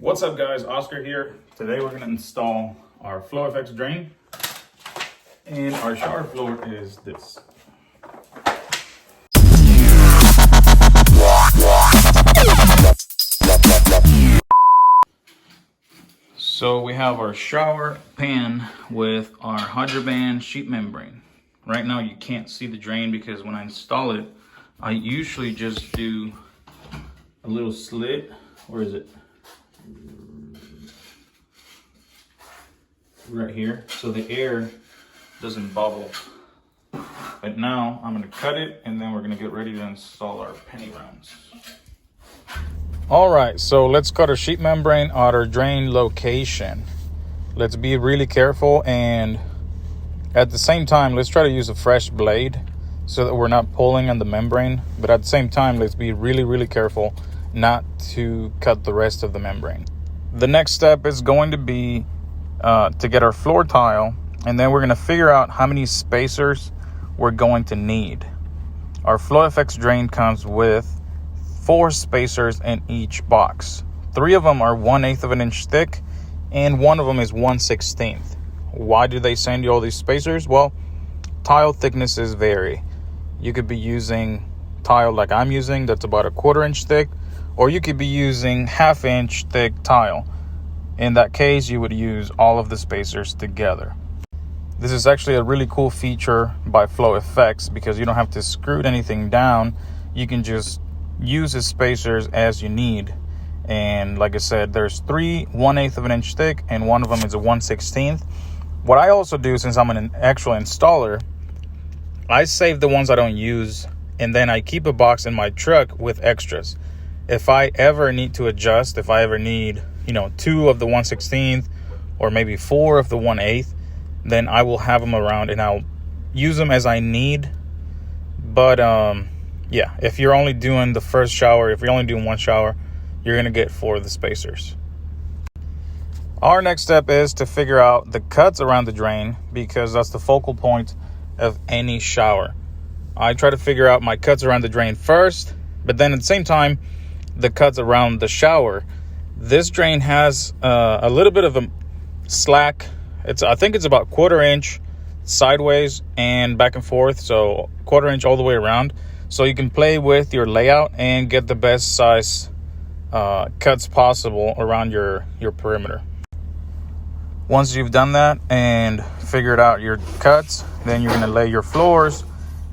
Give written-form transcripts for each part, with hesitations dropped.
What's up guys, Oscar here. Today we're gonna install our flofx drain, and our shower floor is this. So we have our shower pan with our Hydroband sheet membrane. Right now you can't see the drain because when I install it, I usually just do a little slit. Where is it? Right here, so the air doesn't bubble. But now I'm gonna cut it and then we're gonna get ready to install our penny rounds. All right, so let's cut our sheet membrane at our drain location. Let's be really careful, and at the same time, let's try to use a fresh blade so that we're not pulling on the membrane. But at the same time, let's be really careful not to cut the rest of the membrane. The next step is going to be to get our floor tile, and then we're going to figure out how many spacers we're going to need. Our flofx drain comes with 4 spacers in each box. 3 of them are 1/8 of an inch thick and 1 of them is 1/16. Why do they send you all these spacers? Well, tile thicknesses vary. You could be using tile like I'm using, that's about 1/4 inch thick, or you could be using 1/2 inch thick tile. In that case, you would use all of the spacers together. This is actually a really cool feature by flofx because you don't have to screw anything down. You can just use the spacers as you need. And like I said, there's 3 1/8 of an inch thick and 1 of them is a 1/16. What I also do, since I'm an actual installer, I save the ones I don't use and then I keep a box in my truck with extras. If I ever need to adjust, if I ever need 2 of the 1/16 or maybe 4 of the 1/8, then I will have them around and I'll use them as I need. But yeah, if you're only doing the first shower, if you're only doing 1 shower, you're gonna get 4 of the spacers. Our next step is to figure out the cuts around the drain because that's the focal point of any shower. I try to figure out my cuts around the drain first, but then at the same time, the cuts around the shower. This drain has a little bit of a slack. I think it's about 1/4 inch sideways and back and forth, so 1/4 inch all the way around. So you can play with your layout and get the best size cuts possible around your perimeter. Once you've done that and figured out your cuts, then you're gonna lay your floors.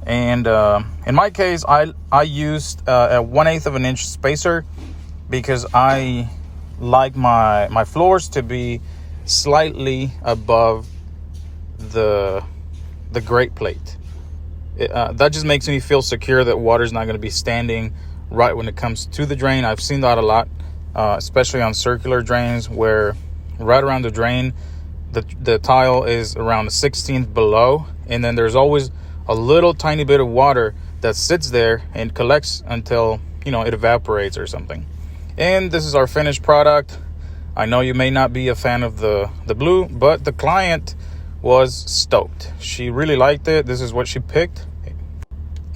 And in my case, I used a 1/8 of an inch spacer because I like my floors to be slightly above the grate plate. That just makes me feel secure that water's not going to be standing right when it comes to the drain. I've seen that a lot, especially on circular drains where right around the drain, the tile is around the 16th below, and then there's always a little tiny bit of water that sits there and collects until it evaporates or something. And this is our finished product. I know you may not be a fan of the blue, but the client was stoked. She really liked it. This is what she picked.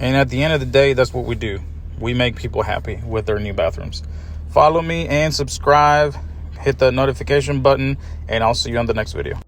And at the end of the day, that's what we do. We make people happy with their new bathrooms. Follow me and subscribe. Hit the notification button, and I'll see you on the next video.